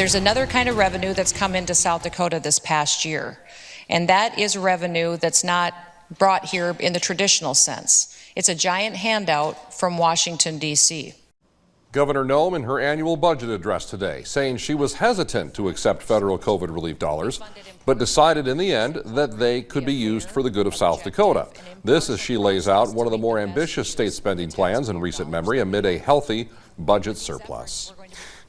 There's another kind of revenue that's come into South Dakota this past year, and that is revenue that's not brought here in the traditional sense. It's a giant handout from Washington, D.C. Governor Noem in her annual budget address today, saying she was hesitant to accept federal COVID relief dollars, but decided in the end that they could be used for the good of South Dakota. This as she lays out one of the more ambitious state spending plans in recent memory amid a healthy budget surplus.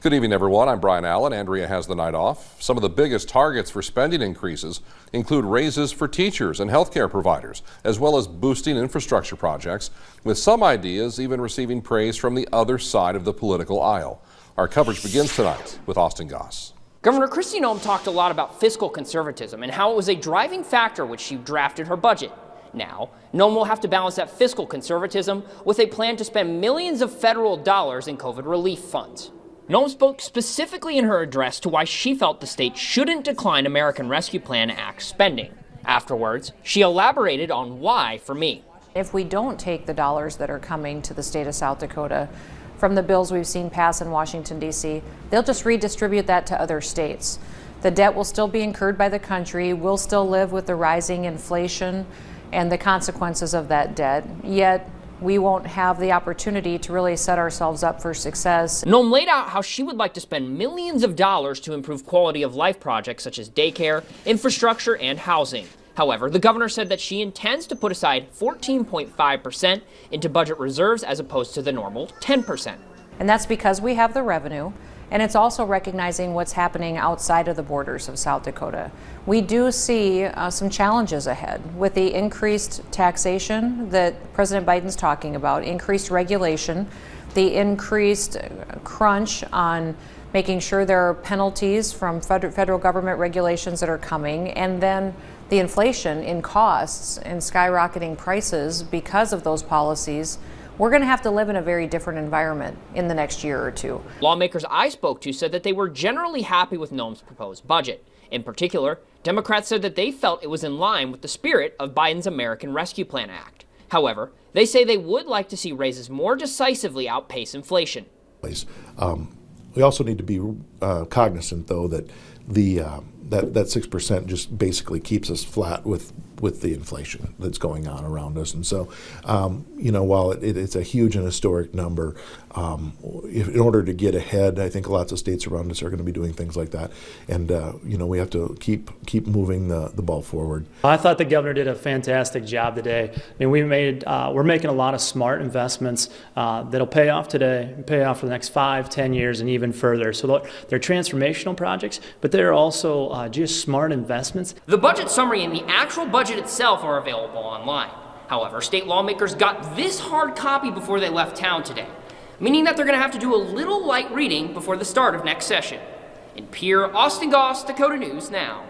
Good evening, everyone. I'm Brian Allen. Andrea has the night off. Some of the biggest targets for spending increases include raises for teachers and healthcare providers, as well as boosting infrastructure projects, with some ideas even receiving praise from the other side of the political aisle. Our coverage begins tonight with Austin Goss. Governor Kristi Noem talked a lot about fiscal conservatism and how it was a driving factor when she drafted her budget. Now, Noem will have to balance that fiscal conservatism with a plan to spend millions of federal dollars in COVID relief funds. Noem spoke specifically in her address to why she felt the state shouldn't decline American Rescue Plan Act spending. Afterwards, she elaborated on why for me. If we don't take the dollars that are coming to the state of South Dakota from the bills we've seen pass in Washington, D.C., they'll just redistribute that to other states. The debt will still be incurred by the country. We'll still live with the rising inflation and the consequences of that debt, yet we won't have the opportunity to really set ourselves up for success. Noem laid out how she would like to spend millions of dollars to improve quality of life projects such as daycare, infrastructure, and housing. However, the governor said that she intends to put aside 14.5% into budget reserves as opposed to the normal 10%. And that's because we have the revenue, and it's also recognizing what's happening outside of the borders of South Dakota. We do see some challenges ahead with the increased taxation that President Biden's talking about, increased regulation, the increased crunch on making sure there are penalties from federal government regulations that are coming, and then the inflation in costs and skyrocketing prices because of those policies. We're going to have to live in a very different environment in the next year or two. Lawmakers I spoke to said that they were generally happy with Noem's proposed budget. In particular, Democrats said that they felt it was in line with the spirit of Biden's American Rescue Plan Act. However, they say they would like to see raises more decisively outpace inflation. We also need to be cognizant, though, that that 6% just basically keeps us flat with the inflation that's going on around us. And so, while it's a huge and historic number, in order to get ahead, I think lots of states around us are going to be doing things like that. And, we have to keep moving the ball forward. I thought the governor did a fantastic job today. I mean, we're making a lot of smart investments that'll pay off today, pay off for the next 5, 10 years, and even further. So they're transformational projects, but they're also just smart investments. The budget summary and the actual budget itself are available online. However, state lawmakers got this hard copy before they left town today, meaning that they're going to have to do a little light reading before the start of next session. In Pierre, Austin Goss, Dakota News Now.